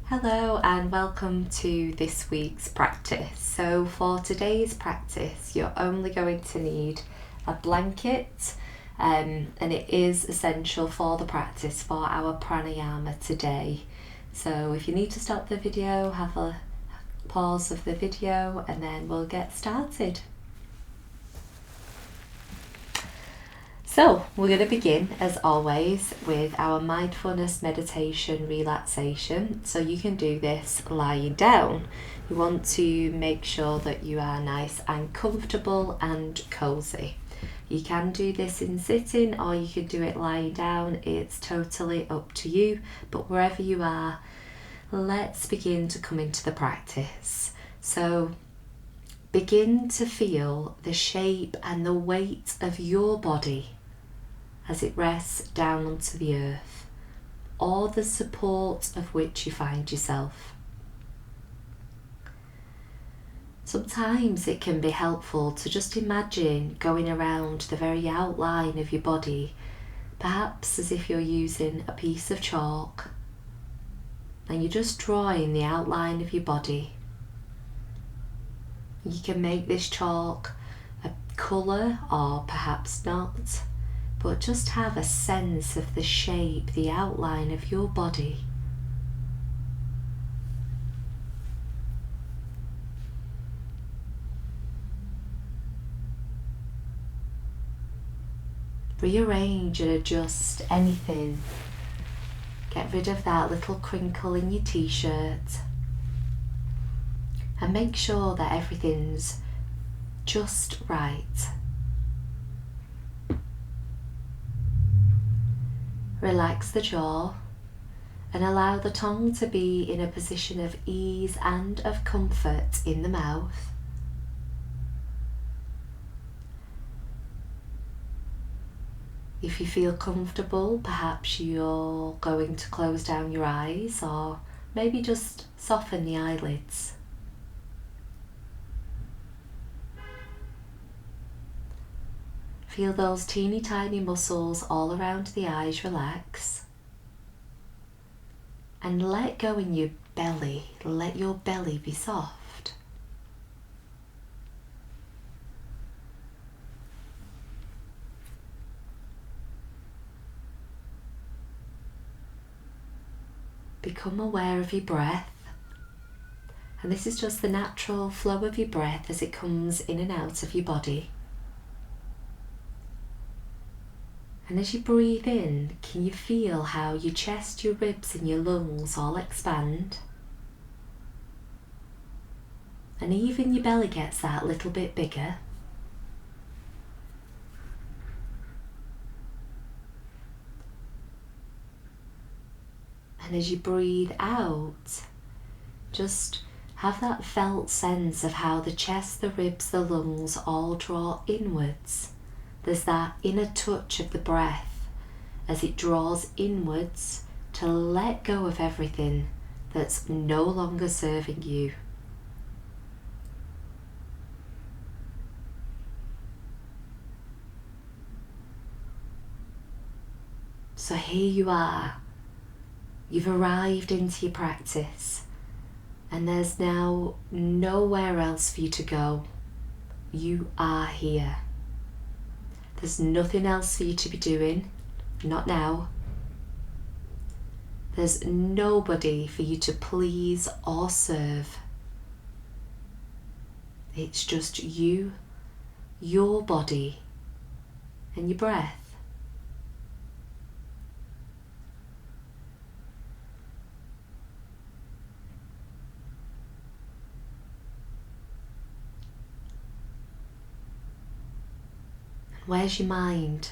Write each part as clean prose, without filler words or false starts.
Hello and welcome to this week's practice. So for today's practice you're only going to need a blanket and it is essential for the practice for our pranayama today. So if you need to stop the video, have a pause of the video and then we'll get started. So we're going to begin as always with our mindfulness meditation relaxation. So you can do this lying down. You want to make sure that you are nice and comfortable and cozy. You can do this in sitting or you can do it lying down. It's totally up to you, but wherever you are, let's begin to come into the practice. So begin to feel the shape and the weight of your body as it rests down onto the earth, or the support of which you find yourself. Sometimes it can be helpful to just imagine going around the very outline of your body, perhaps as if you're using a piece of chalk, and you're just drawing the outline of your body. You can make this chalk a colour or perhaps not, but just have a sense of the shape, the outline of your body. Rearrange and adjust anything. Get rid of that little crinkle in your t-shirt and make sure that everything's just right. Relax the jaw and allow the tongue to be in a position of ease and of comfort in the mouth. If you feel comfortable, perhaps you're going to close down your eyes or maybe just soften the eyelids. Feel those teeny tiny muscles all around the eyes relax. And let go in your belly. Let your belly be soft. Become aware of your breath. And this is just the natural flow of your breath as it comes in and out of your body. And as you breathe in, can you feel how your chest, your ribs and your lungs all expand? And even your belly gets that little bit bigger. And as you breathe out, just have that felt sense of how the chest, the ribs, the lungs all draw inwards. There's that inner touch of the breath as it draws inwards to let go of everything that's no longer serving you. So here you are. You've arrived into your practice and there's now nowhere else for you to go. You are here. There's nothing else for you to be doing, not now. There's nobody for you to please or serve. It's just you, your body, and your breath. Where's your mind?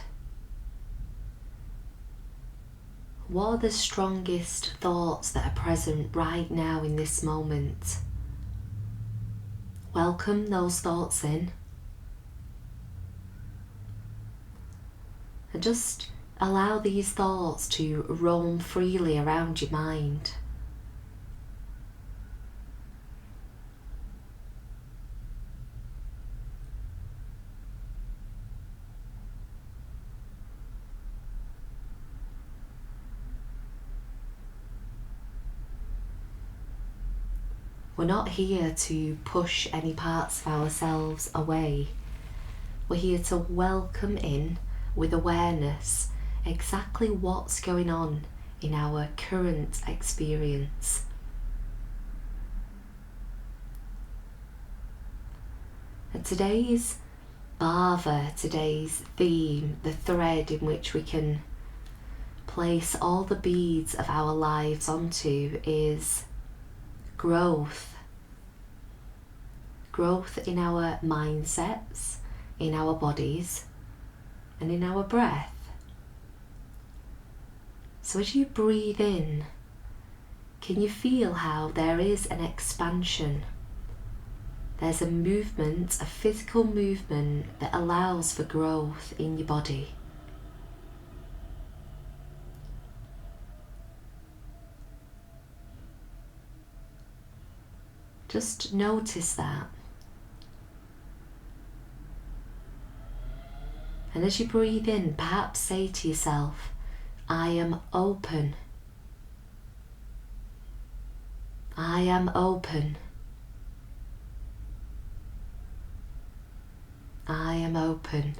What are the strongest thoughts that are present right now in this moment? Welcome those thoughts in. And just allow these thoughts to roam freely around your mind. We're not here to push any parts of ourselves away. We're here to welcome in with awareness exactly what's going on in our current experience. And today's bhava, today's theme, the thread in which we can place all the beads of our lives onto is growth. Growth in our mindsets, in our bodies, and in our breath. So as you breathe in, can you feel how there is an expansion? There's a movement, a physical movement that allows for growth in your body. Just notice that. And as you breathe in, perhaps say to yourself, I am open. I am open. I am open.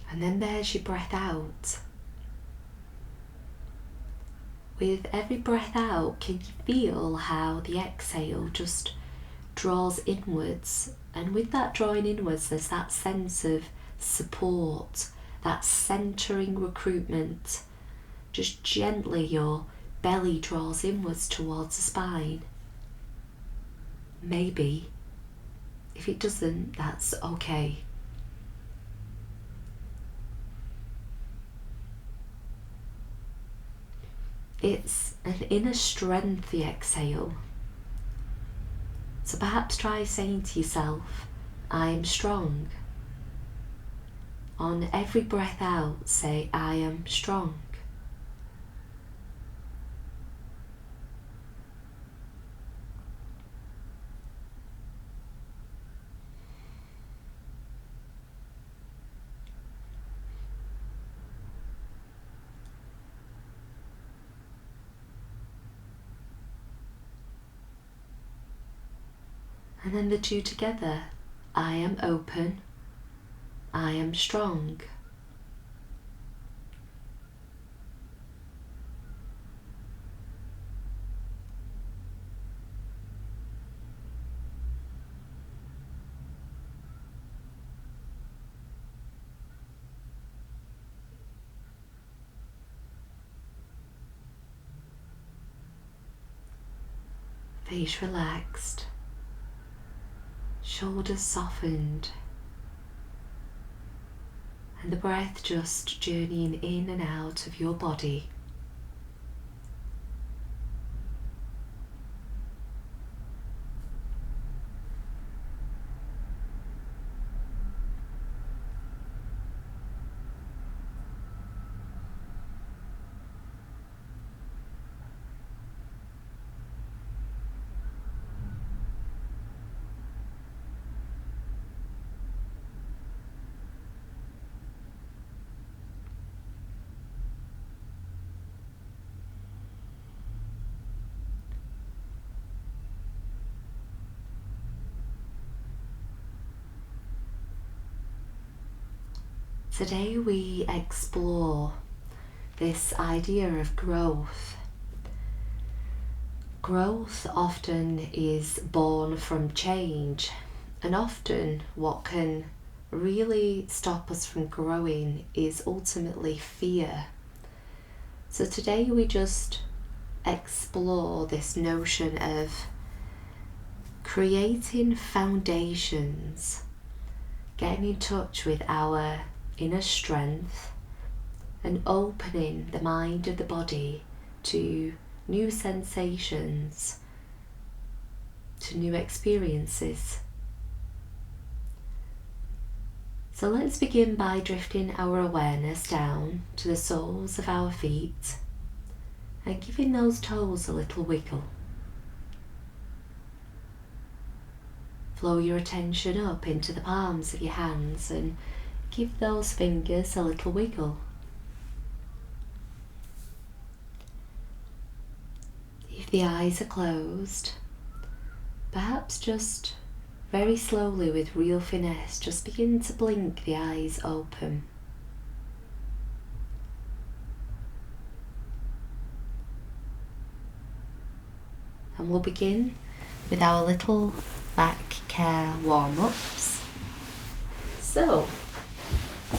And then there's your breath out. With every breath out, can you feel how the exhale just draws inwards? And with that drawing inwards, there's that sense of support, that centering recruitment. Just gently your belly draws inwards towards the spine. Maybe. If it doesn't, that's okay. It's an inner strength, the exhale. So perhaps try saying to yourself, I am strong. On every breath out, say, I am strong. And then the two together, I am open, I am strong. Face relaxed, shoulders softened, and the breath just journeying in and out of your body. Today we explore this idea of growth. Growth often is born from change, and often what can really stop us from growing is ultimately fear. So today we just explore this notion of creating foundations, getting in touch with our inner strength and opening the mind and the body to new sensations, to new experiences. So let's begin by drifting our awareness down to the soles of our feet and giving those toes a little wiggle. Flow your attention up into the palms of your hands and give those fingers a little wiggle. If the eyes are closed, perhaps just very slowly with real finesse, just begin to blink the eyes open. And we'll begin with our little back care warm-ups. So,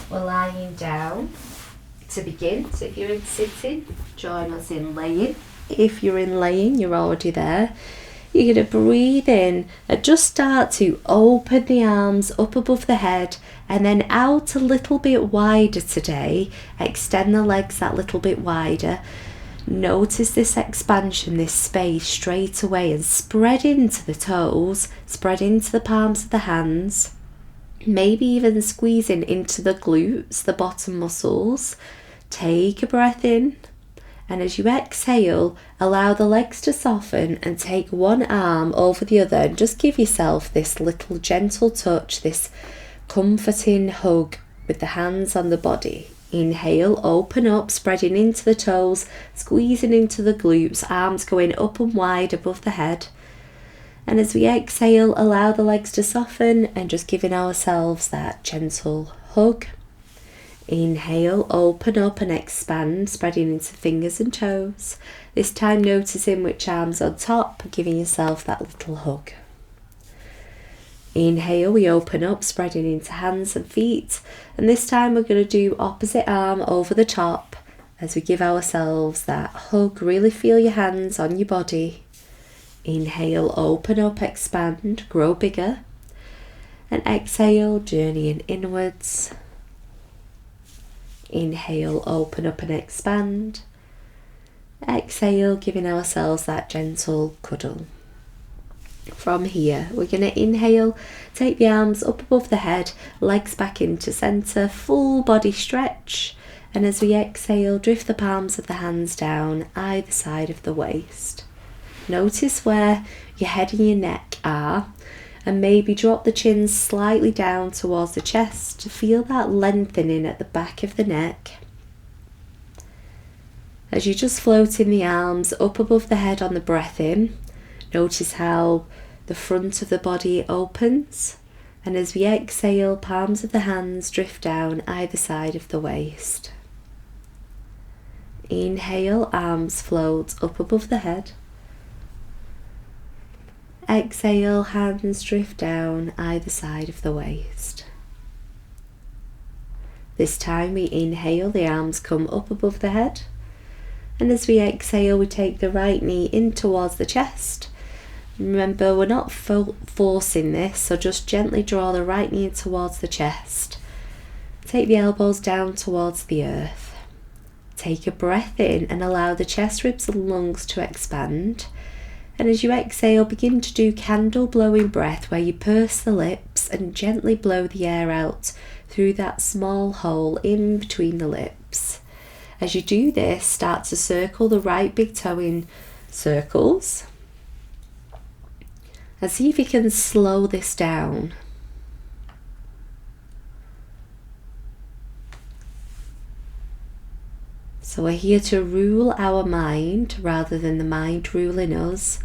we're lying down to begin. So if you're in sitting, join us in laying. If you're in laying, you're already there. You're going to breathe in and just start to open the arms up above the head and then out a little bit wider today. Extend the legs that little bit wider. Notice this expansion, this space straight away, and spread into the toes, spread into the palms of the hands. Maybe even squeezing into the glutes, the bottom muscles. Take a breath in. And as you exhale, allow the legs to soften and take one arm over the other and just give yourself this little gentle touch, this comforting hug with the hands on the body. Inhale, open up, spreading into the toes, squeezing into the glutes, arms going up and wide above the head. And as we exhale, allow the legs to soften and just giving ourselves that gentle hug. Inhale, open up and expand, spreading into fingers and toes. This time noticing which arm's on top, giving yourself that little hug. Inhale, we open up, spreading into hands and feet. And this time we're going to do opposite arm over the top as we give ourselves that hug. Really feel your hands on your body. Inhale, open up, expand, grow bigger. And exhale, journeying inwards. Inhale, open up and expand. Exhale, giving ourselves that gentle cuddle. From here, we're going to inhale, take the arms up above the head, legs back into centre, full body stretch. And as we exhale, drift the palms of the hands down either side of the waist. Notice where your head and your neck are. And maybe drop the chin slightly down towards the chest to feel that lengthening at the back of the neck. As you just float in the arms up above the head on the breath in, notice how the front of the body opens. And as we exhale, palms of the hands drift down either side of the waist. Inhale, arms float up above the head. Exhale, hands drift down either side of the waist. This time we inhale, the arms come up above the head. And as we exhale, we take the right knee in towards the chest. Remember, we're not forcing this, so just gently draw the right knee towards the chest. Take the elbows down towards the earth. Take a breath in and allow the chest, ribs and lungs to expand. And as you exhale, begin to do candle blowing breath where you purse the lips and gently blow the air out through that small hole in between the lips. As you do this, start to circle the right big toe in circles. And see if you can slow this down. So we're here to rule our mind rather than the mind ruling us.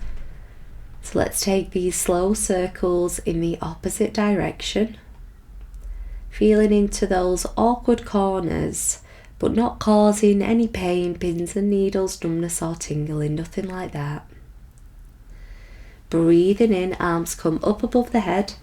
So let's take these slow circles in the opposite direction. Feeling into those awkward corners, but not causing any pain, pins and needles, numbness or tingling, nothing like that. Breathing in, arms come up above the head.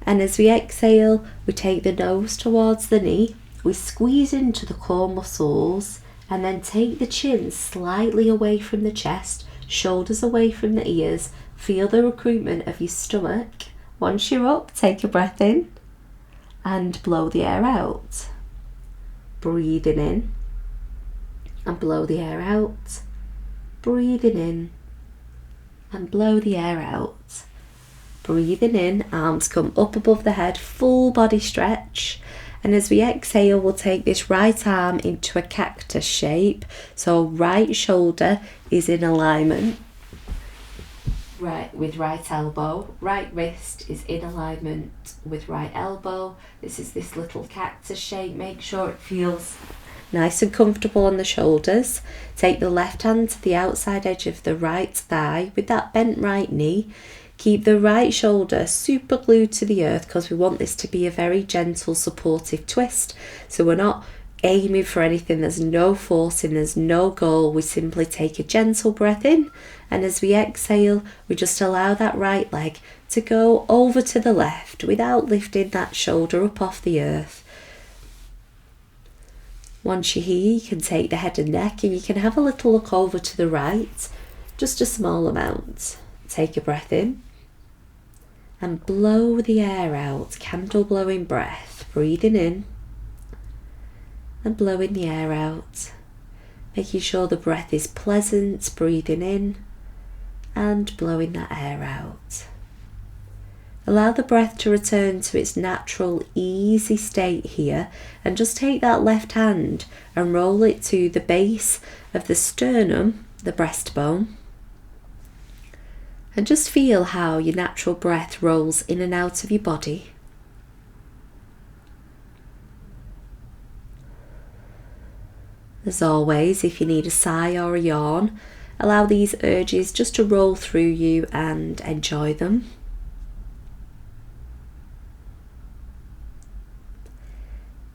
And as we exhale, we take the nose towards the knee. We squeeze into the core muscles and then take the chin slightly away from the chest, shoulders away from the ears. Feel the recruitment of your stomach. Once you're up, take a breath in and blow the air out. Breathing in and blow the air out. Breathing in and blow the air out. Breathing in, arms come up above the head, full body stretch. And as we exhale, we'll take this right arm into a cactus shape. So right shoulder is in alignment with right elbow. Right wrist is in alignment with right elbow. This is this little cactus shape. Make sure it feels nice and comfortable on the shoulders. Take the left hand to the outside edge of the right thigh with that bent right knee. Keep the right shoulder super glued to the earth because we want this to be a very gentle, supportive twist. So we're not aiming for anything, there's no forcing, there's no goal. We simply take a gentle breath in, and as we exhale, we just allow that right leg to go over to the left without lifting that shoulder up off the earth. Once you're here, you can take the head and neck and you can have a little look over to the right, just a small amount. Take a breath in and blow the air out, candle blowing breath, breathing in and blowing the air out, making sure the breath is pleasant, breathing in and blowing that air out. Allow the breath to return to its natural, easy state here, and just take that left hand and roll it to the base of the sternum, the breastbone, and just feel how your natural breath rolls in and out of your body. As always, if you need a sigh or a yawn, allow these urges just to roll through you and enjoy them.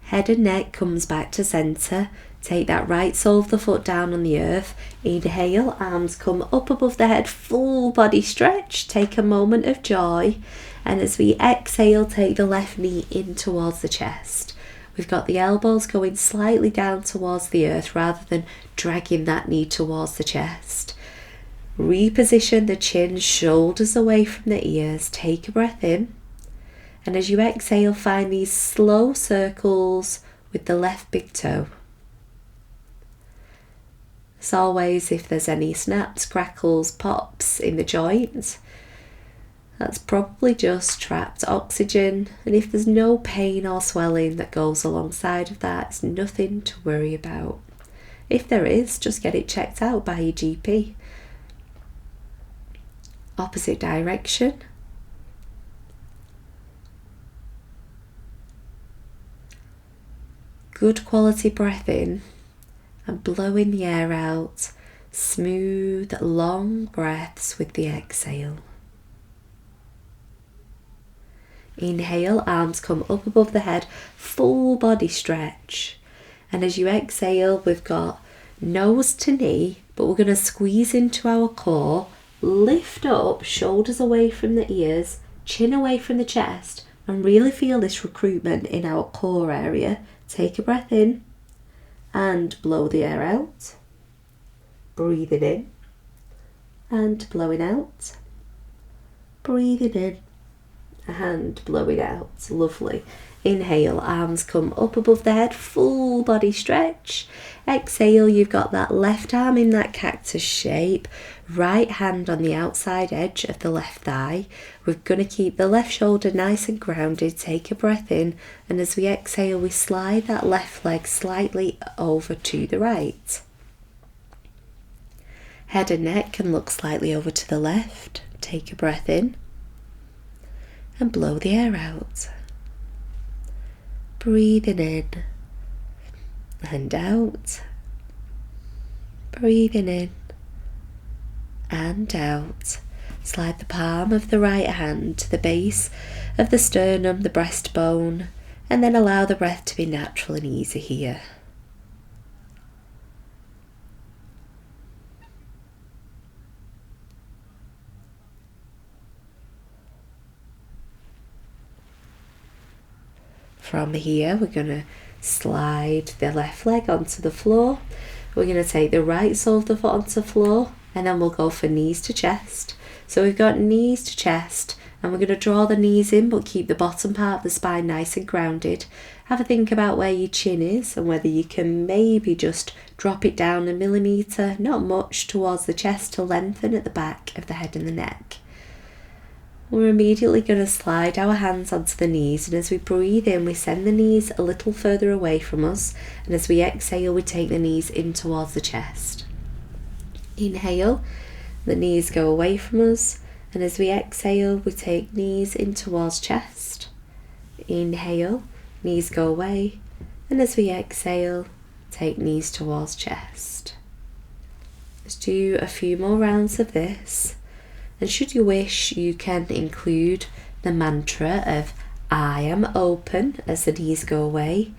Head and neck comes back to centre. Take that right sole of the foot down on the earth. Inhale, arms come up above the head, full body stretch. Take a moment of joy. And as we exhale, take the left knee in towards the chest. We've got the elbows going slightly down towards the earth rather than dragging that knee towards the chest. Reposition the chin, shoulders away from the ears. Take a breath in. And as you exhale, find these slow circles with the left big toe. As always, if there's any snaps, crackles, pops in the joints, that's probably just trapped oxygen. And if there's no pain or swelling that goes alongside of that, it's nothing to worry about. If there is, just get it checked out by your GP. Opposite direction. Good quality breath in and blowing the air out. Smooth, long breaths with the exhale. Inhale, arms come up above the head, full body stretch. And as you exhale, we've got nose to knee, but we're going to squeeze into our core, lift up, shoulders away from the ears, chin away from the chest, and really feel this recruitment in our core area. Take a breath in and blow the air out. Breathing in and blowing out. Breathing in and blowing out. Lovely. Inhale, arms come up above the head, full body stretch. Exhale, you've got that left arm in that cactus shape, right hand on the outside edge of the left thigh. We're going to keep the left shoulder nice and grounded. Take a breath in, and as we exhale, we slide that left leg slightly over to the right. Head and neck can look slightly over to the left. Take a breath in and blow the air out. Breathing in and out. Breathing in and out. Slide the palm of the right hand to the base of the sternum, the breastbone, and then allow the breath to be natural and easy here. From here, we're going to slide the left leg onto the floor. We're going to take the right sole of the foot onto the floor, and then we'll go for knees to chest. So we've got knees to chest, and we're going to draw the knees in, but keep the bottom part of the spine nice and grounded. Have a think about where your chin is, and whether you can maybe just drop it down a millimetre, not much, towards the chest to lengthen at the back of the head and the neck. We're immediately going to slide our hands onto the knees, and as we breathe in, we send the knees a little further away from us, and as we exhale, we take the knees in towards the chest. Inhale, the knees go away from us, and as we exhale, we take knees in towards chest. Inhale, knees go away, and as we exhale, take knees towards chest. Let's do a few more rounds of this. And should you wish, you can include the mantra of I am open as the knees go away,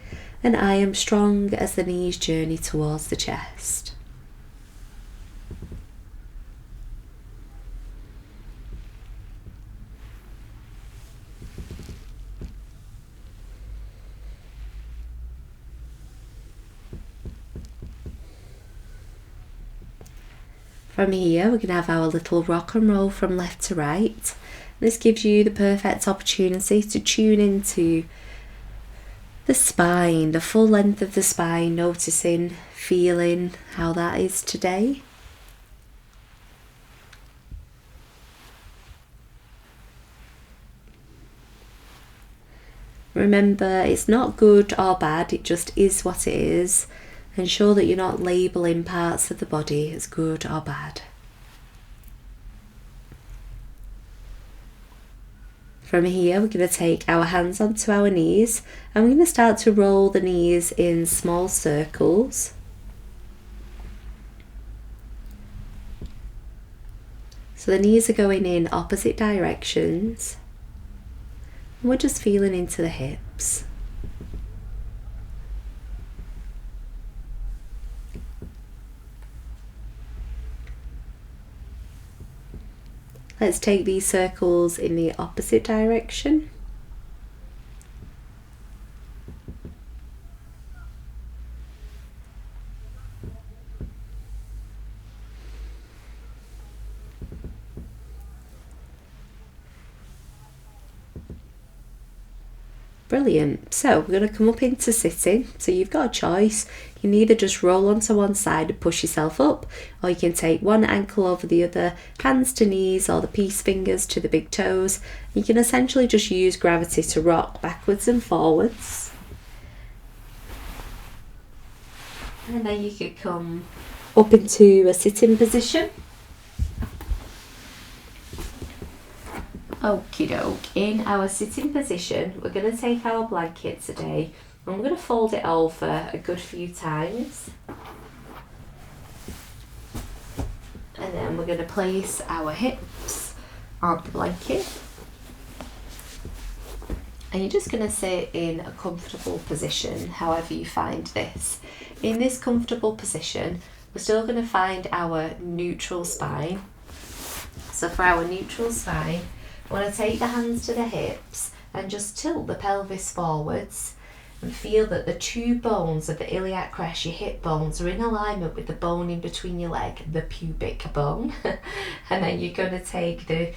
and I am strong as the knees journey towards the chest. From here, we're going to have our little rock and roll from left to right. This gives you the perfect opportunity to tune into the spine, the full length of the spine, noticing, feeling how that is today. Remember, it's not good or bad, it just is what it is. Ensure that you're not labelling parts of the body as good or bad. From here, we're going to take our hands onto our knees, and we're going to start to roll the knees in small circles. So the knees are going in opposite directions, and we're just feeling into the hips. Let's take these circles in the opposite direction. Brilliant. So we're going to come up into sitting. So you've got a choice. You can either just roll onto one side and push yourself up, or you can take one ankle over the other, hands to knees or the peace fingers to the big toes. You can essentially just use gravity to rock backwards and forwards. And then you could come up into a sitting position. Okie doke, in our sitting position, we're going to take our blanket today and we're going to fold it over a good few times. And then we're going to place our hips on the blanket. And you're just going to sit in a comfortable position, however you find this. In this comfortable position, we're still going to find our neutral spine. So for our neutral spine, I want to take the hands to the hips and just tilt the pelvis forwards and feel that the two bones of the iliac crest, your hip bones, are in alignment with the bone in between your leg, the pubic bone. And then you're going to take the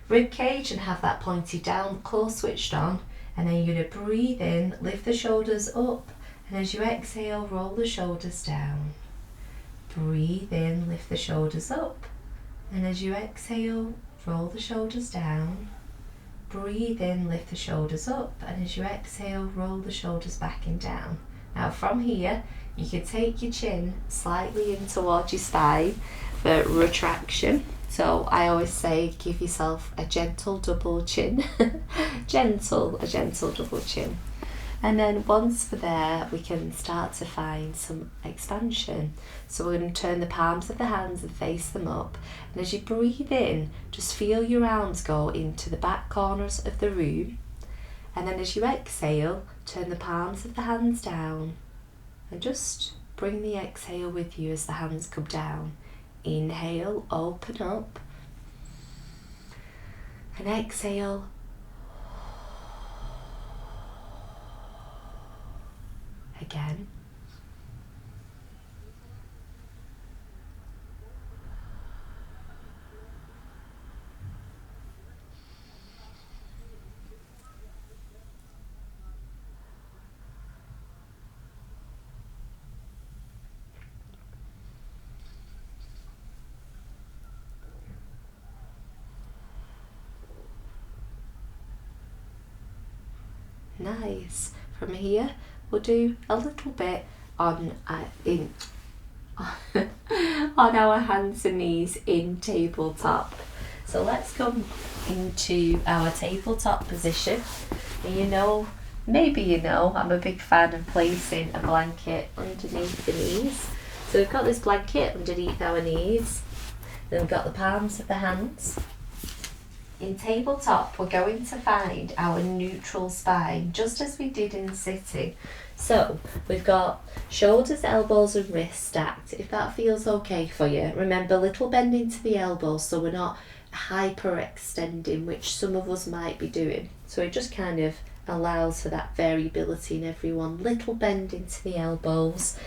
rib cage and have that pointed down, core switched on, and then you're going to breathe in, lift the shoulders up, and as you exhale, roll the shoulders down. Breathe in, lift the shoulders up, and as you exhale, roll the shoulders down. Breathe in, lift the shoulders up, and as you exhale, roll the shoulders back and down. Now from here, you can take your chin slightly in towards your spine for retraction. So I always say give yourself a gentle double chin. a gentle double chin. And then once we're there, we can start to find some expansion. So we're going to turn the palms of the hands and face them up. And as you breathe in, just feel your arms go into the back corners of the room. And then as you exhale, turn the palms of the hands down. And just bring the exhale with you as the hands come down. Inhale, open up. And exhale. Again. Nice. From here, we'll do a little bit on on our hands and knees in tabletop. So let's come into our tabletop position. And maybe you know, I'm a big fan of placing a blanket underneath the knees. So we've got this blanket underneath our knees. Then we've got the palms of the hands. In tabletop, we're going to find our neutral spine, just as we did in sitting. So we've got shoulders, elbows and wrists stacked, if that feels okay for you. Remember, little bend into the elbows so we're not hyperextending, which some of us might be doing. So it just kind of allows for that variability in everyone. Little bend into the elbows.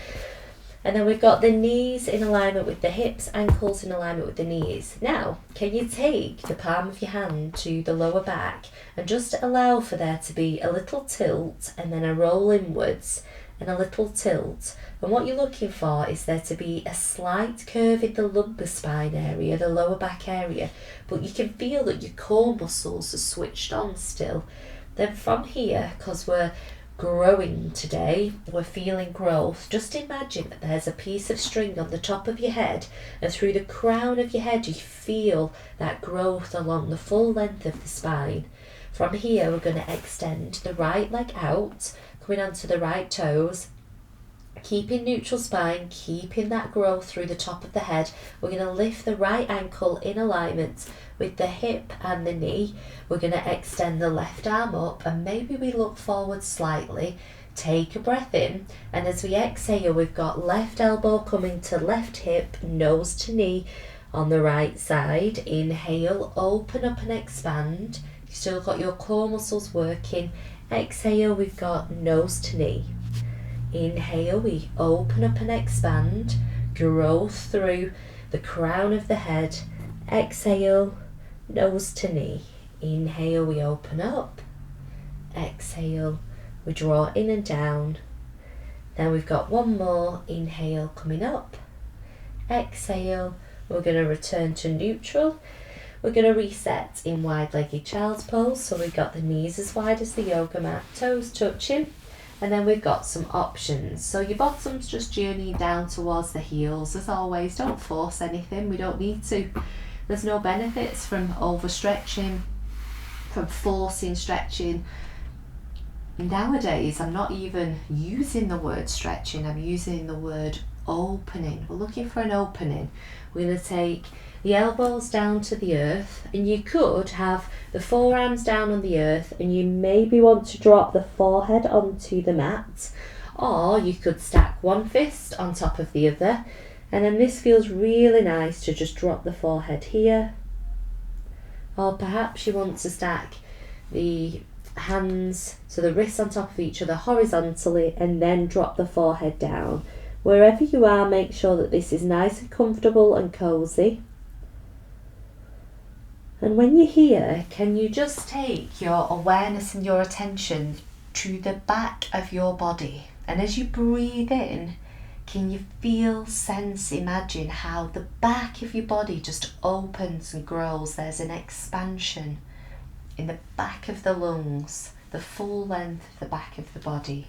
And then we've got the knees in alignment with the hips, ankles in alignment with the knees. Now, can you take the palm of your hand to the lower back and just allow for there to be a little tilt and then a roll inwards and a little tilt. And what you're looking for is there to be a slight curve in the lumbar spine area, the lower back area, but you can feel that your core muscles are switched on still. Then from here, because we're growing today, we're feeling growth, just imagine that there's a piece of string on the top of your head, and through the crown of your head you feel that growth along the full length of the spine. From here, we're going to extend the right leg out, coming onto the right toes, keeping neutral spine, keeping that growth through the top of the head. We're going to lift the right ankle in alignment with the hip and the knee. We're going to extend the left arm up and maybe we look forward slightly. Take a breath in, and as we exhale, we've got left elbow coming to left hip, nose to knee on the right side. Inhale, open up and expand. You've still got your core muscles working. Exhale, we've got nose to knee. Inhale, we open up and expand, growth through the crown of the head. Exhale, nose to knee. Inhale, we open up. Exhale, we draw in and down. Then we've got one more. Inhale, coming up. Exhale, we're going to return to neutral. We're going to reset in wide-legged child's pose. So we've got the knees as wide as the yoga mat, toes touching. And then we've got some options. So your bottom's just journeying down towards the heels. As always, don't force anything. We don't need to. There's no benefits from overstretching, from forcing stretching. Nowadays, I'm not even using the word stretching. I'm using the word opening. We're looking for an opening. We're going to take the elbows down to the earth, and you could have the forearms down on the earth and you maybe want to drop the forehead onto the mat, or you could stack one fist on top of the other, and then this feels really nice to just drop the forehead here, or perhaps you want to stack the hands, so the wrists on top of each other horizontally, and then drop the forehead down. Wherever you are, make sure that this is nice and comfortable and cozy. And when you're here, can you just take your awareness and your attention to the back of your body? And as you breathe in, can you feel, sense, imagine how the back of your body just opens and grows? There's an expansion in the back of the lungs, the full length of the back of the body.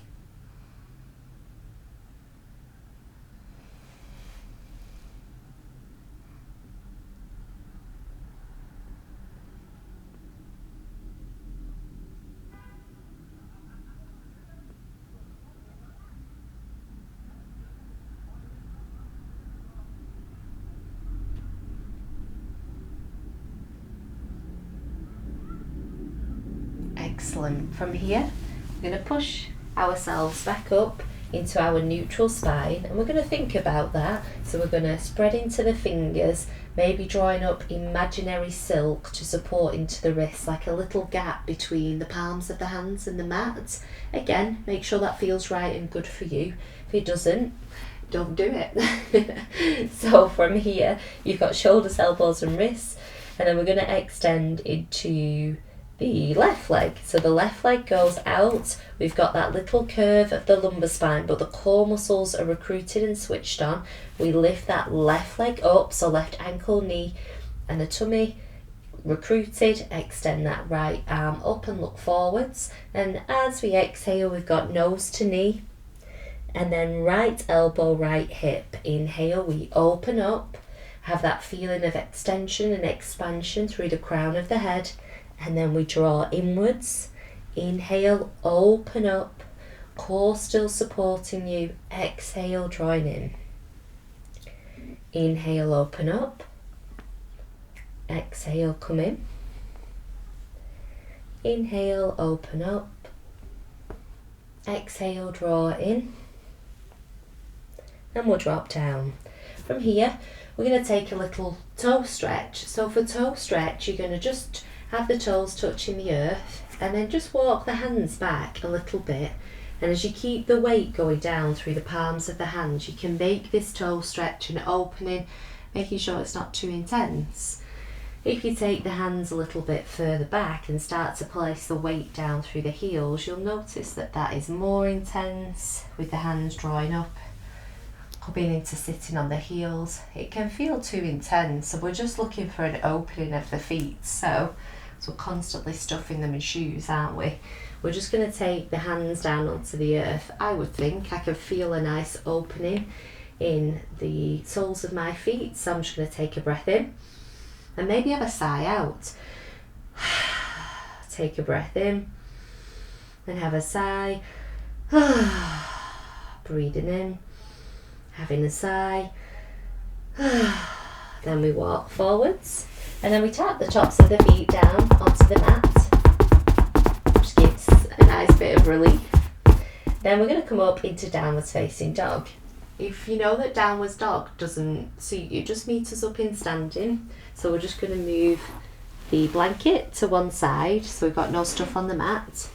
Excellent. From here, we're going to push ourselves back up into our neutral spine, and we're going to think about that. So we're going to spread into the fingers, maybe drawing up imaginary silk to support into the wrists, like a little gap between the palms of the hands and the mat. Again, make sure that feels right and good for you. If it doesn't, don't do it. So from here, you've got shoulders, elbows and wrists, and then we're going to extend into the left leg. So the left leg goes out. We've got that little curve of the lumbar spine, but the core muscles are recruited and switched on. We lift that left leg up, so left ankle, knee and the tummy recruited, extend that right arm up and look forwards. And as we exhale, we've got nose to knee. And then right elbow, right hip. Inhale, we open up. Have that feeling of extension and expansion through the crown of the head. And then we draw inwards. Inhale, open up. Core still supporting you. Exhale, drawing in. Inhale, open up. Exhale, come in. Inhale, open up. Exhale, draw in. And we'll drop down. From here, we're going to take a little toe stretch. So for toe stretch, you're going to just have the toes touching the earth and then just walk the hands back a little bit. And as you keep the weight going down through the palms of the hands, you can make this toe stretch and opening, making sure it's not too intense. If you take the hands a little bit further back and start to place the weight down through the heels, you'll notice that that is more intense with the hands drawing up, coming into sitting on the heels. It can feel too intense, so we're just looking for an opening of the feet. So we're constantly stuffing them in shoes, aren't we? We're just going to take the hands down onto the earth. I would think I can feel a nice opening in the soles of my feet, so I'm just going to take a breath in and maybe have a sigh out. Take a breath in and have a sigh. Breathing in, having a sigh. Then we walk forwards and then we tap the tops of the feet down onto the mat. Which gives a nice bit of relief. Then we're going to come up into downwards facing dog. If you know that downwards dog doesn't suit you, just meet us up in standing. So we're just going to move the blanket to one side so we've got no stuff on the mat.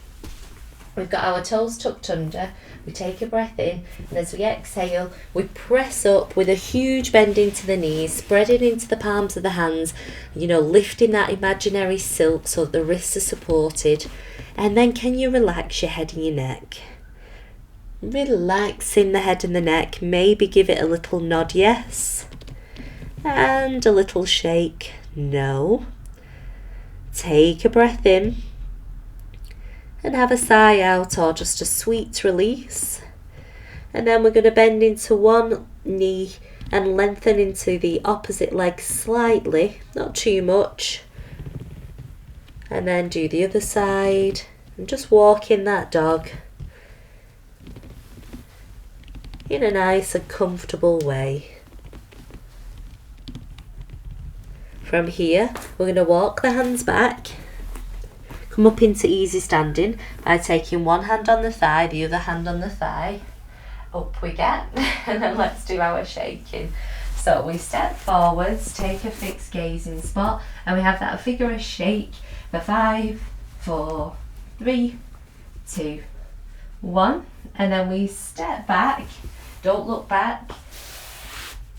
We've got our toes tucked under. We take a breath in, and as we exhale, we press up with a huge bend into the knees, spreading into the palms of the hands, lifting that imaginary silk so that the wrists are supported. And then can you relax your head and your neck? Relaxing the head and the neck, maybe give it a little nod, yes, and a little shake, no. Take a breath in and have a sigh out, or just a sweet release. And then we're going to bend into one knee and lengthen into the opposite leg slightly, not too much. And then do the other side and just walk in that dog in a nice and comfortable way. From here, we're going to walk the hands back. Come up into easy standing by taking one hand on the thigh, the other hand on the thigh. Up we get, and then let's do our shaking. So we step forwards, take a fixed gazing spot, and we have that vigorous shake for 5, 4, 3, 2, 1. And then we step back, don't look back,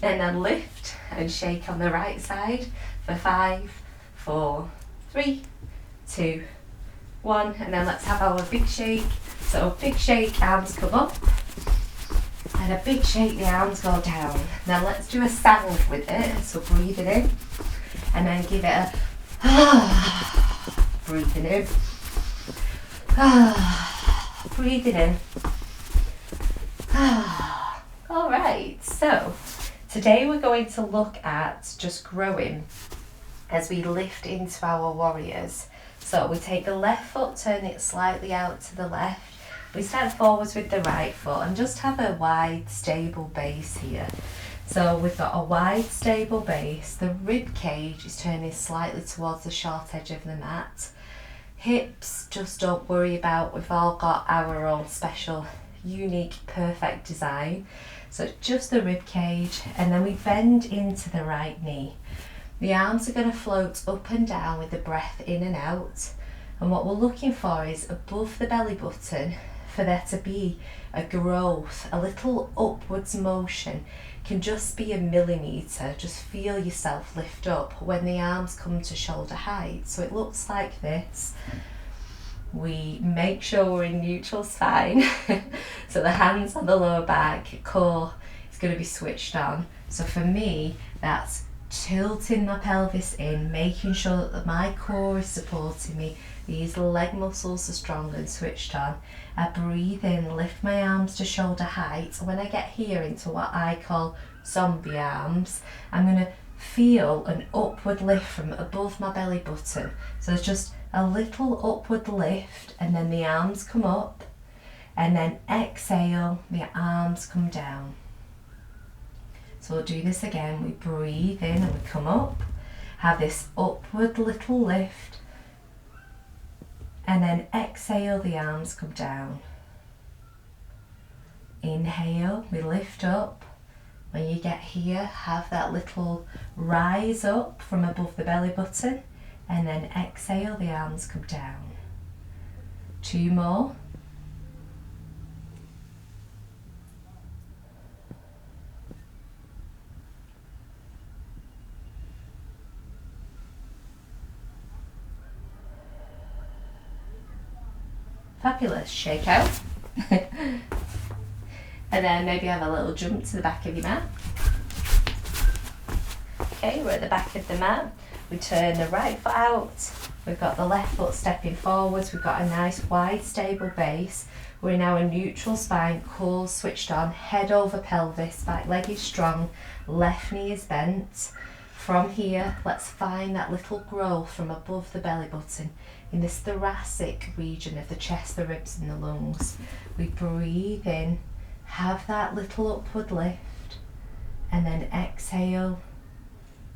and then lift and shake on the right side for 5, 4, 3, 2, 1, and then let's have our big shake. So big shake, arms come up, and a big shake, the arms go down. Now let's do a sound with it. So breathing in, and then give it a breathing in, breathing in. All right, so today we're going to look at just growing as we lift into our warriors. So we take the left foot, turn it slightly out to the left. We step forwards with the right foot and just have a wide, stable base here. So we've got a wide, stable base. The rib cage is turning slightly towards the short edge of the mat. Hips, just don't worry about. We've all got our own special, unique, perfect design. So just the rib cage, and then we bend into the right knee. The arms are going to float up and down with the breath in and out. And what we're looking for is above the belly button for there to be a growth, a little upwards motion. Can just be a millimetre. Just feel yourself lift up when the arms come to shoulder height. So it looks like this. We make sure we're in neutral spine. So the hands on the lower back, core is going to be switched on. So for me, that's tilting my pelvis in, making sure that my core is supporting me. These leg muscles are strong and switched on. I breathe in, lift my arms to shoulder height. When I get here into what I call zombie arms, I'm going to feel an upward lift from above my belly button. So there's just a little upward lift, and then the arms come up, and then exhale, the arms come down. So we'll do this again. We breathe in and we come up, have this upward little lift, and then exhale, the arms come down. Inhale, we lift up. When you get here, have that little rise up from above the belly button, and then exhale, the arms come down. 2 more. Fabulous. Shake out. And then maybe have a little jump to the back of your mat. Okay, we're at the back of the mat. We turn the right foot out. We've got the left foot stepping forwards. We've got a nice wide stable base. We're in our neutral spine, core switched on, head over pelvis, back leg is strong, left knee is bent. From here, let's find that little growth from above the belly button in this thoracic region of the chest, the ribs and the lungs. We breathe in, have that little upward lift, and then exhale,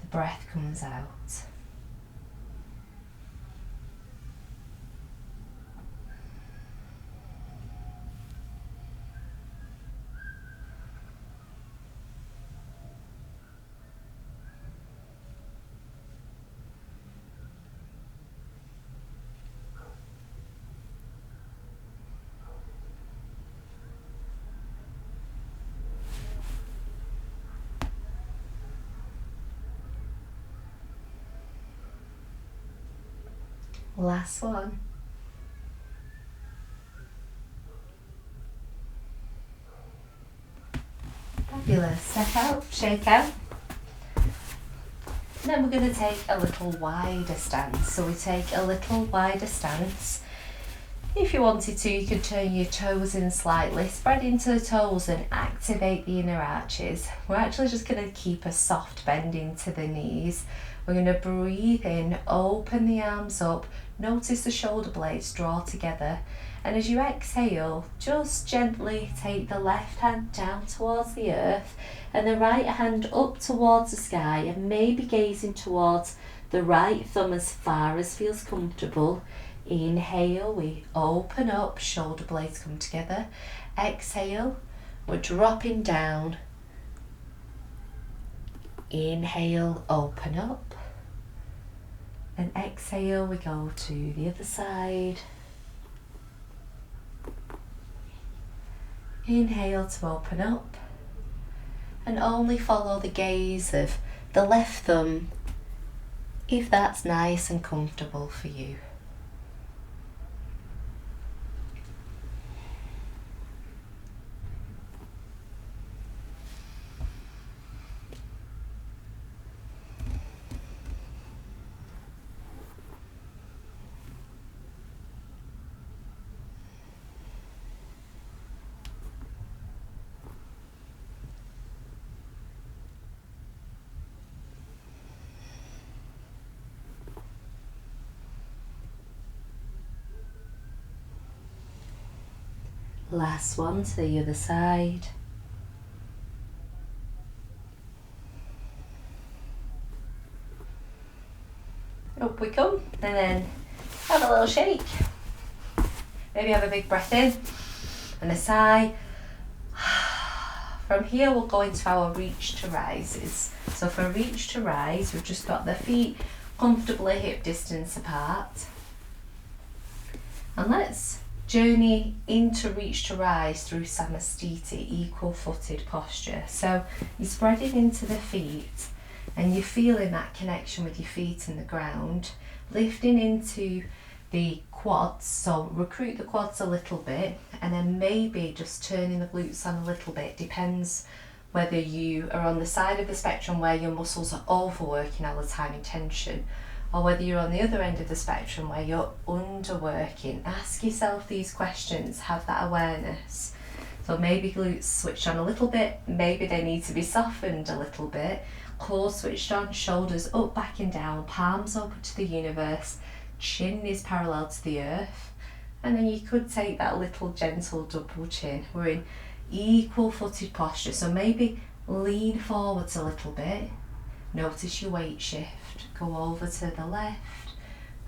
the breath comes out. Last one. Fabulous. Step out, shake out. And then we're going to take a little wider stance. So we take a little wider stance. If you wanted to, you could turn your toes in slightly, spread into the toes and activate the inner arches. We're actually just going to keep a soft bend into the knees. We're going to breathe in, open the arms up, notice the shoulder blades draw together, and as you exhale, just gently take the left hand down towards the earth and the right hand up towards the sky, and maybe gazing towards the right thumb as far as feels comfortable. Inhale, we open up, shoulder blades come together. Exhale, we're dropping down. Inhale, open up. And exhale, we go to the other side. Inhale to open up. And only follow the gaze of the left thumb if that's nice and comfortable for you. Last one to the other side. Up we come, and then have a little shake. Maybe have a big breath in and a sigh. From here we'll go into our reach to rises. So for reach to rise, we've just got the feet comfortably hip distance apart. And let's journey into reach to rise through Samastiti, equal footed posture. So you're spreading into the feet and you're feeling that connection with your feet and the ground, lifting into the quads, so recruit the quads a little bit, and then maybe just turning the glutes on a little bit, depends whether you are on the side of the spectrum where your muscles are overworking all the time in tension, or whether you're on the other end of the spectrum where you're underworking. Ask yourself these questions, have that awareness. So maybe glutes switched on a little bit, maybe they need to be softened a little bit. Core switched on, shoulders up, back and down, palms open to the universe, chin is parallel to the earth. And then you could take that little gentle double chin. We're in equal footed posture, so maybe lean forwards a little bit. Notice your weight shift. Go over to the left,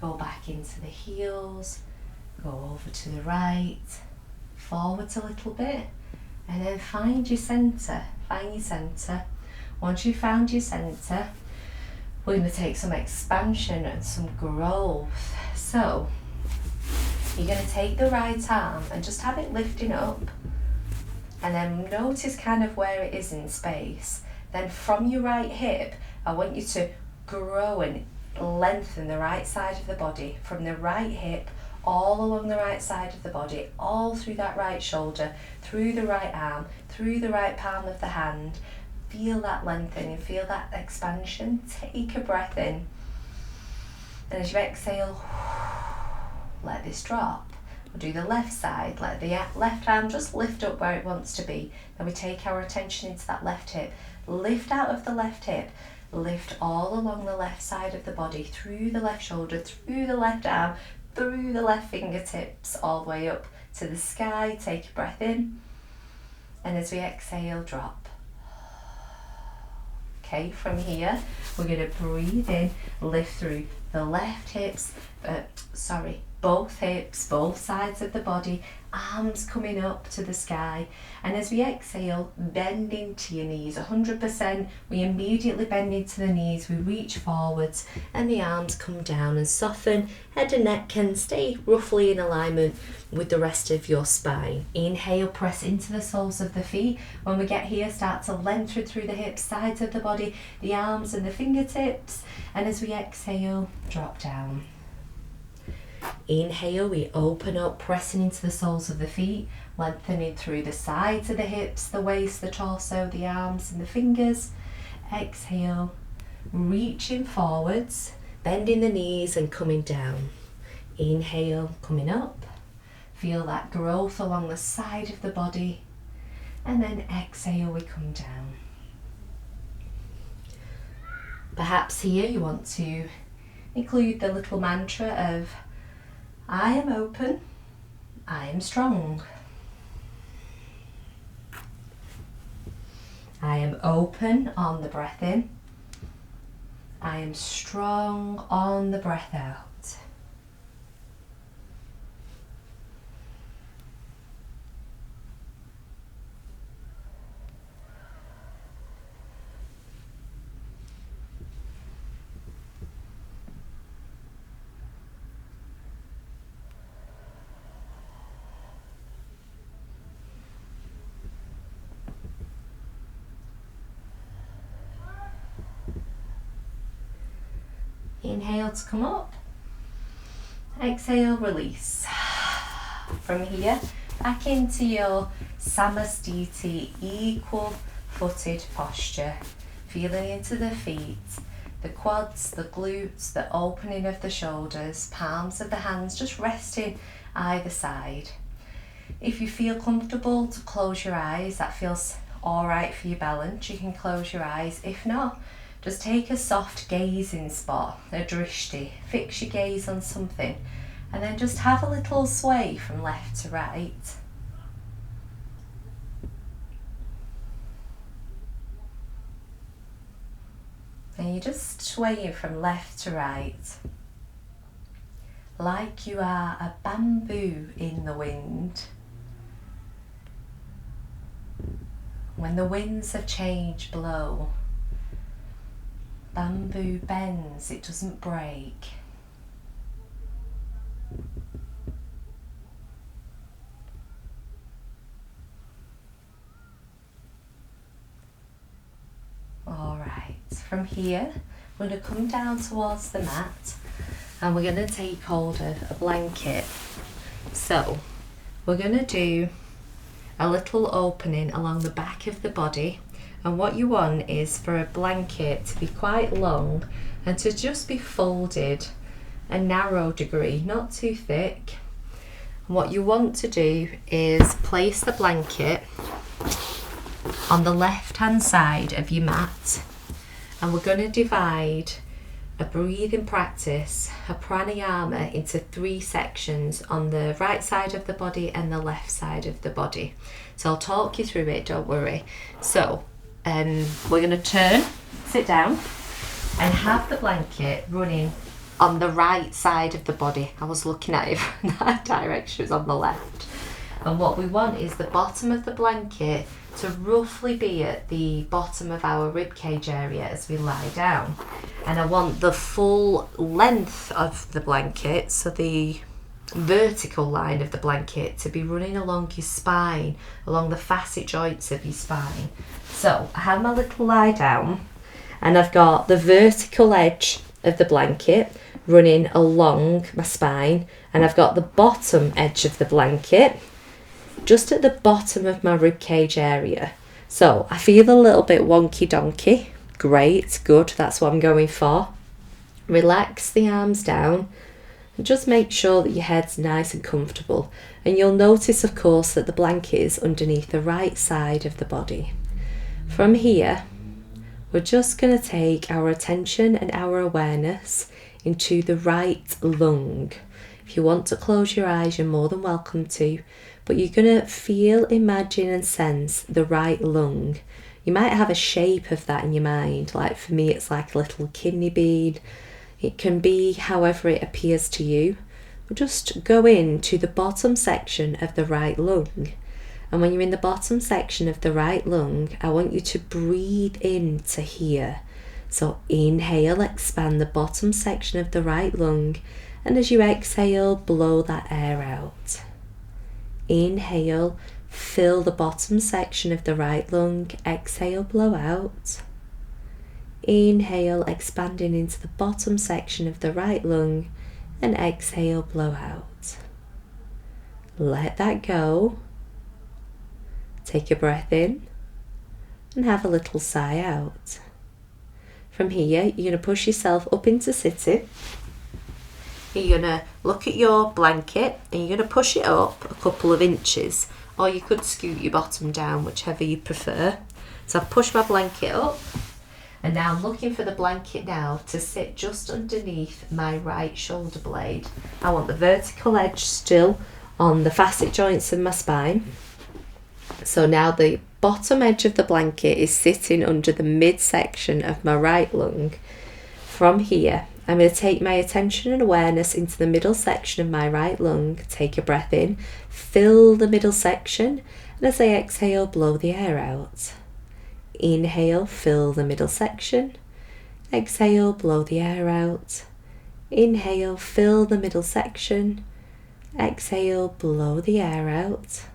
go back into the heels, go over to the right, forwards a little bit, and then find your centre. Find your centre. Once you've found your centre, we're going to take some expansion and some growth. So you're going to take the right arm and just have it lifting up, and then notice kind of where it is in space. Then from your right hip, I want you to grow and lengthen the right side of the body, from the right hip all along the right side of the body, all through that right shoulder, through the right arm, through the right palm of the hand. Feel that lengthening, feel that expansion. Take a breath in, and as you exhale, let this drop. We'll do the left side, let the left arm just lift up where it wants to be. Then we take our attention into that left hip, lift out of the left hip, lift all along the left side of the body, through the left shoulder, through the left arm, through the left fingertips, all the way up to the sky. Take a breath in, and as we exhale, drop. Okay, from here, we're going to breathe in, lift through the left hips, both hips, both sides of the body, arms coming up to the sky. And as we exhale, bend into your knees, 100%. We immediately bend into the knees, we reach forwards, and the arms come down and soften. Head and neck can stay roughly in alignment with the rest of your spine. Inhale, press into the soles of the feet. When we get here, start to lengthen through the hips, sides of the body, the arms and the fingertips. And as we exhale, drop down. Inhale, we open up, pressing into the soles of the feet, lengthening through the sides of the hips, the waist, the torso, the arms and the fingers. Exhale, reaching forwards, bending the knees and coming down. Inhale, coming up. Feel that growth along the side of the body. And then exhale, we come down. Perhaps here you want to include the little mantra of I am open, I am strong. I am open on the breath in. I am strong on the breath out. Inhale to come up. Exhale, release. From here, back into your Samastiti, equal footed posture. Feeling into the feet, the quads, the glutes, the opening of the shoulders, palms of the hands just resting either side. If you feel comfortable to close your eyes, that feels alright for your balance, you can close your eyes. If not, just take a soft gazing spot, a drishti. Fix your gaze on something, and then just have a little sway from left to right. And you're just swaying from left to right, like you are a bamboo in the wind. When the winds of change blow, bamboo bends, it doesn't break. Alright, from here we're going to come down towards the mat and we're going to take hold of a blanket. So we're going to do a little opening along the back of the body And what you want is for a blanket to be quite long and to just be folded a narrow degree, not too thick. And what you want to do is place the blanket on the left hand side of your mat, and we're going to divide a breathing practice, a pranayama, into 3 sections on the right side of the body and the left side of the body. So I'll talk you through it, don't worry. So we're going to sit down and have the blanket running on the right side of the body. I was looking at it from that direction, it was on the left. And what we want is the bottom of the blanket to roughly be at the bottom of our ribcage area as we lie down. And I want the full length of the blanket, so the vertical line of the blanket, to be running along your spine, along the facet joints of your spine. So I have my little lie down, and I've got the vertical edge of the blanket running along my spine, and I've got the bottom edge of the blanket just at the bottom of my ribcage area. So I feel a little bit wonky donkey. Great, good, that's what I'm going for. Relax the arms down and just make sure that your head's nice and comfortable. And you'll notice, of course, that the blanket is underneath the right side of the body. From here, we're just going to take our attention and our awareness into the right lung. If you want to close your eyes, you're more than welcome to, but you're going to feel, imagine and sense the right lung. You might have a shape of that in your mind, like for me it's like a little kidney bean. It can be however it appears to you. Just go into the bottom section of the right lung. And when you're in the bottom section of the right lung, I want you to breathe in to here. So inhale, expand the bottom section of the right lung, and as you exhale, blow that air out. Inhale, fill the bottom section of the right lung, exhale, blow out. Inhale, expanding into the bottom section of the right lung, and exhale, blow out. Let that go. Take a breath in and have a little sigh out. From here, you're going to push yourself up into sitting. You're going to look at your blanket and you're going to push it up a couple of inches, or you could scoot your bottom down, whichever you prefer. So I've pushed my blanket up, and now I'm looking for the blanket now to sit just underneath my right shoulder blade. I want the vertical edge still on the facet joints of my spine. So now the bottom edge of the blanket is sitting under the midsection of my right lung. From here, I'm going to take my attention and awareness into the middle section of my right lung. Take a breath in, fill the middle section, and as I exhale, blow the air out. Inhale, fill the middle section. Exhale, blow the air out. Inhale, fill the middle section. Exhale, blow the air out.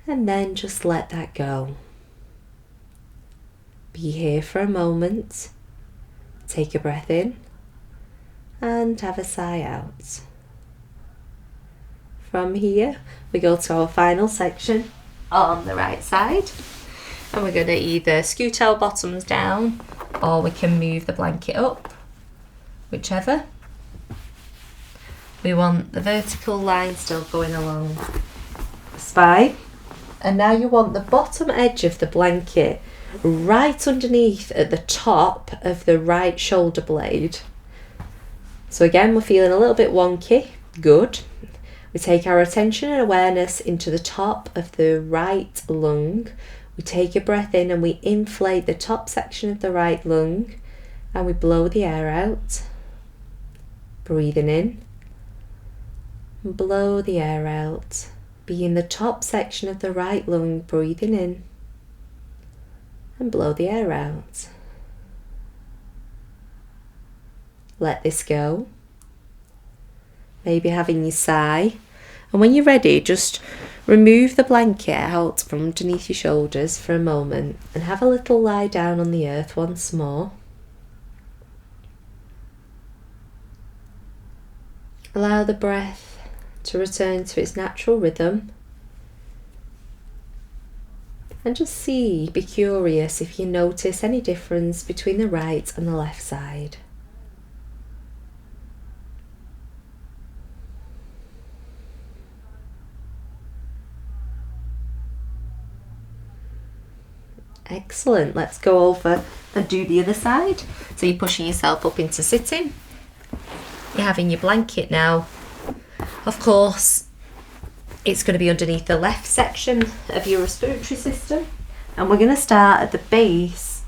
And then just let that go. Be here for a moment. Take a breath in and have a sigh out. From here, we go to our final section on the right side, and we're going to either scoot our bottoms down or we can move the blanket up, whichever. We want the vertical line still going along the spine. And now you want the bottom edge of the blanket right underneath at the top of the right shoulder blade. So again, we're feeling a little bit wonky. Good. We take our attention and awareness into the top of the right lung. We take a breath in and we inflate the top section of the right lung, and we blow the air out. Breathing in. Blow the air out. Be in the top section of the right lung, breathing in, and blow the air out. Let this go. Maybe having your sigh. And when you're ready, just remove the blanket out from underneath your shoulders for a moment and have a little lie down on the earth once more. Allow the breath to return to its natural rhythm. And just be curious if you notice any difference between the right and the left side. Excellent. Let's go over and do the other side. So you're pushing yourself up into sitting. You're having your blanket now. Of course, it's going to be underneath the left section of your respiratory system. And we're going to start at the base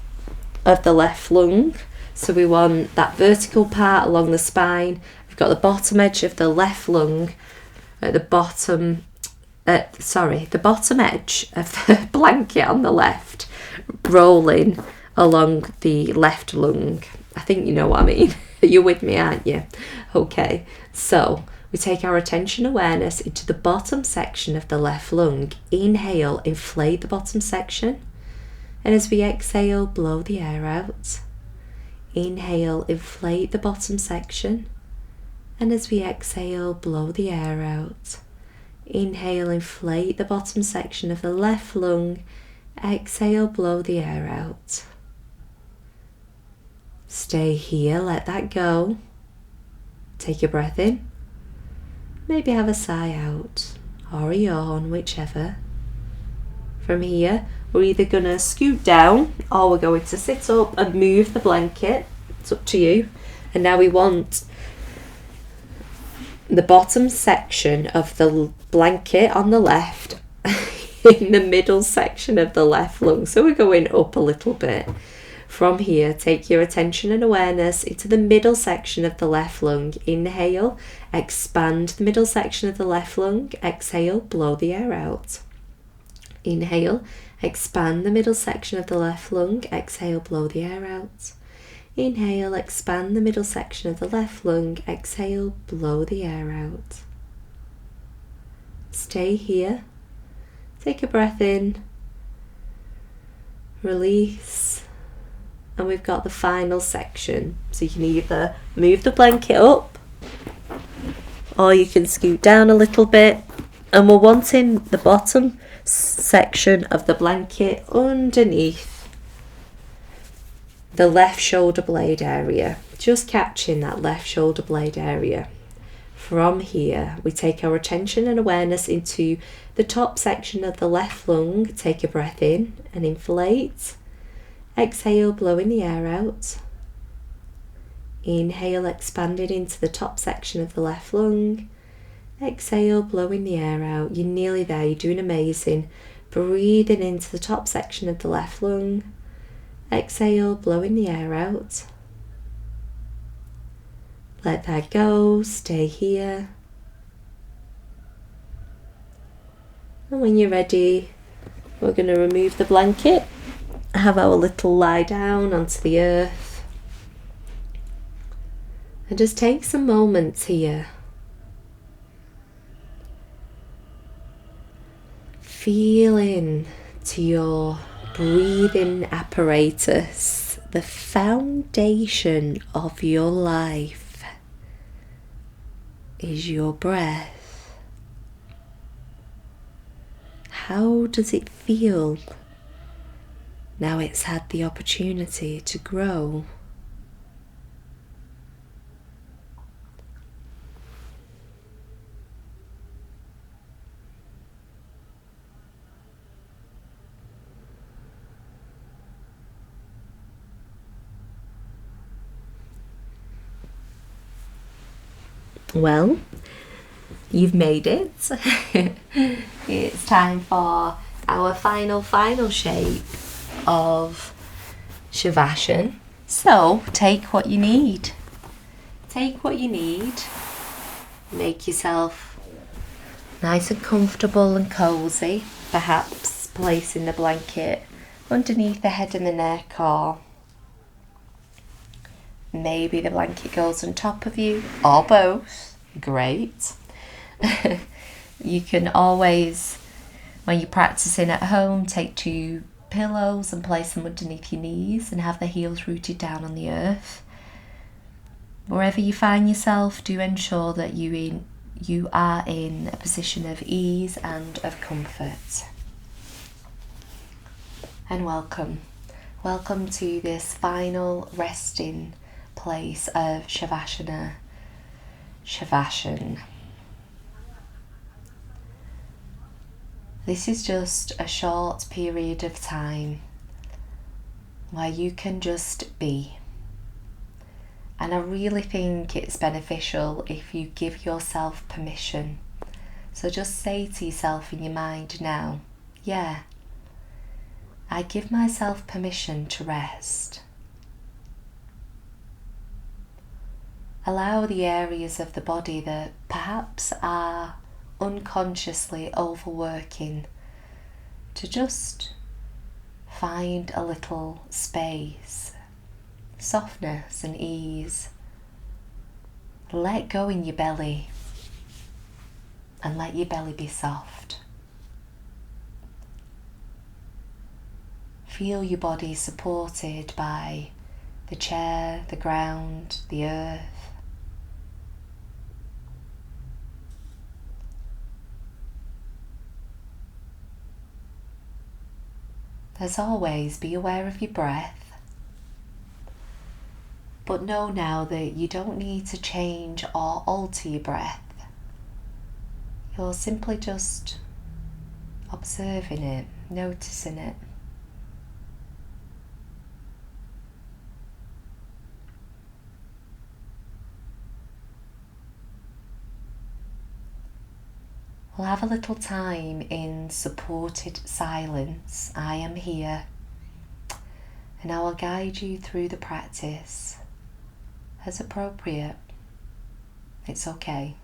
of the left lung. So we want that vertical part along the spine. We've got the bottom edge of the left lung at the bottom, the bottom edge of the blanket on the left, rolling along the left lung. I think you know what I mean. You're with me, aren't you? Okay, so we take our attention awareness into the bottom section of the left lung. Inhale, inflate the bottom section. And as we exhale, blow the air out. Inhale, inflate the bottom section. And as we exhale, blow the air out. Inhale, inflate the bottom section of the left lung. Exhale, blow the air out. Stay here, let that go. Take a breath in. Maybe have a sigh out or a yawn, whichever. From here, we're either going to scoot down or we're going to sit up and move the blanket. It's up to you. And now we want the bottom section of the blanket on the left in the middle section of the left lung. So we're going up a little bit. From here, take your attention and awareness into the middle section of the left lung. Inhale, expand the middle section of the left lung. Exhale, blow the air out. Inhale, expand the middle section of the left lung. Exhale, blow the air out. Inhale, expand the middle section of the left lung. Exhale, blow the air out. Stay here. Take a breath in. Release. And we've got the final section. So you can either move the blanket up or you can scoot down a little bit. And we're wanting the bottom section of the blanket underneath the left shoulder blade area. Just catching that left shoulder blade area. From here, we take our attention and awareness into the top section of the left lung. Take a breath in and inflate. Exhale, blowing the air out. Inhale, expanded into the top section of the left lung. Exhale, blowing the air out. You're nearly there, you're doing amazing. Breathing into the top section of the left lung. Exhale, blowing the air out. Let that go, stay here. And when you're ready, we're going to remove the blanket. Have our little lie down onto the earth. And just take some moments here. Feel in to your breathing apparatus, the foundation of your life is your breath. How does it feel now it's had the opportunity to grow? Well, you've made it. It's time for our final shape of Shavasana. So take what you need. Take what you need. Make yourself nice and comfortable and cozy. Perhaps placing the blanket underneath the head and the neck, or maybe the blanket goes on top of you, or both. Great. You can always, when you're practicing at home, take 2 pillows and place them underneath your knees and have the heels rooted down on the earth. Wherever you find yourself, do ensure that you are in a position of ease and of comfort. and welcome. Welcome to this final resting place of Shavasana. This is just a short period of time where you can just be. And I really think it's beneficial if you give yourself permission. So just say to yourself in your mind now, yeah, I give myself permission to rest. Allow the areas of the body that perhaps are unconsciously overworking to just find a little space, softness and ease. Let go in your belly and let your belly be soft. Feel your body supported by the chair, the ground, the earth. As always, be aware of your breath, but know now that you don't need to change or alter your breath. You're simply just observing it, noticing it. We'll have a little time in supported silence. I am here, and I will guide you through the practice as appropriate. It's okay.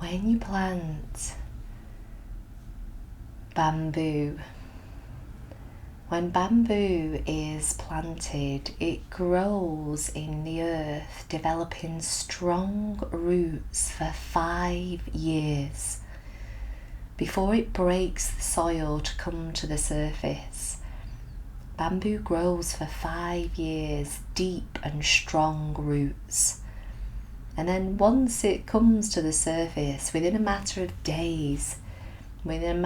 When you plant bamboo, when bamboo is planted, it grows in the earth, developing strong roots for 5 years before it breaks the soil to come to the surface. Bamboo grows for 5 years, deep and strong roots. And then once it comes to the surface, within a matter of days, within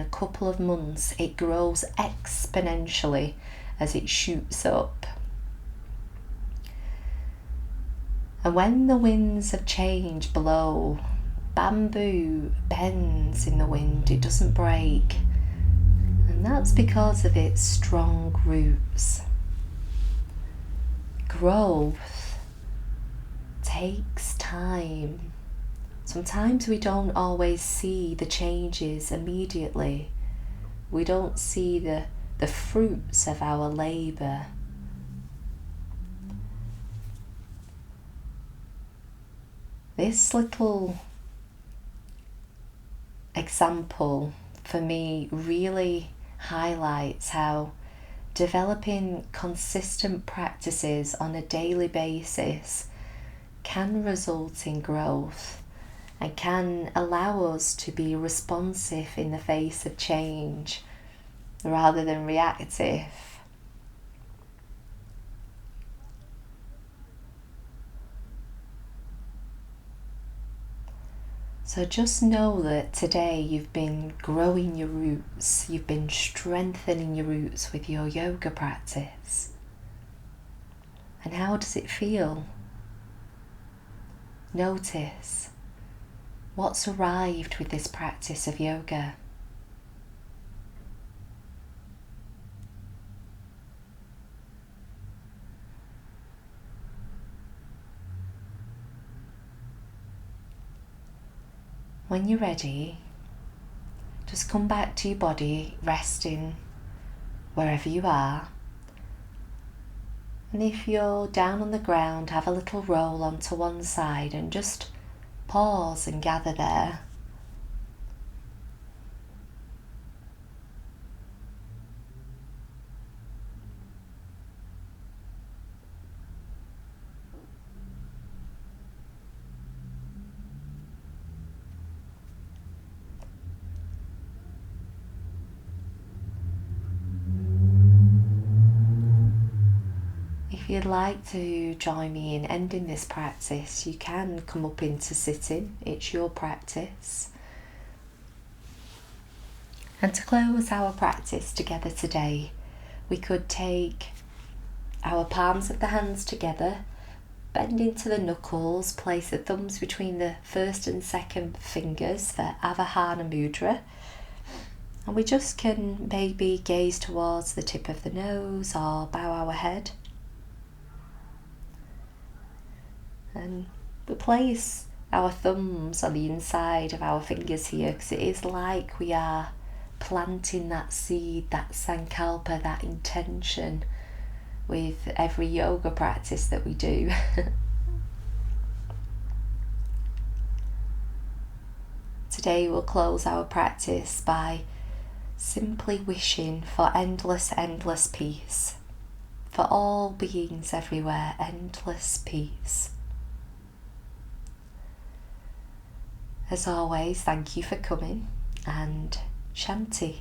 a couple of months, it grows exponentially as it shoots up. And when the winds of change blow, bamboo bends in the wind, it doesn't break. And that's because of its strong roots. Growth takes time. Sometimes we don't always see the changes immediately, We don't see the fruits of our labour. This little example for me really highlights how developing consistent practices on a daily basis can result in growth and can allow us to be responsive in the face of change rather than reactive. So just know that today you've been growing your roots, you've been strengthening your roots with your yoga practice. And how does it feel? Notice what's arrived with this practice of yoga. When you're ready, just come back to your body, resting wherever you are. And if you're down on the ground, have a little roll onto one side and just pause and gather there. If you'd like to join me in ending this practice, you can come up into sitting. It's your practice. And to close our practice together today, we could take our palms of the hands together, bend into the knuckles, place the thumbs between the first and second fingers for Avahana Mudra. And we just can maybe gaze towards the tip of the nose or bow our head. And we place our thumbs on the inside of our fingers here because it is like we are planting that seed, that sankalpa, that intention with every yoga practice that we do. Today we'll close our practice by simply wishing for endless, endless peace. For all beings everywhere, endless peace. As always, thank you for coming, and Shanti.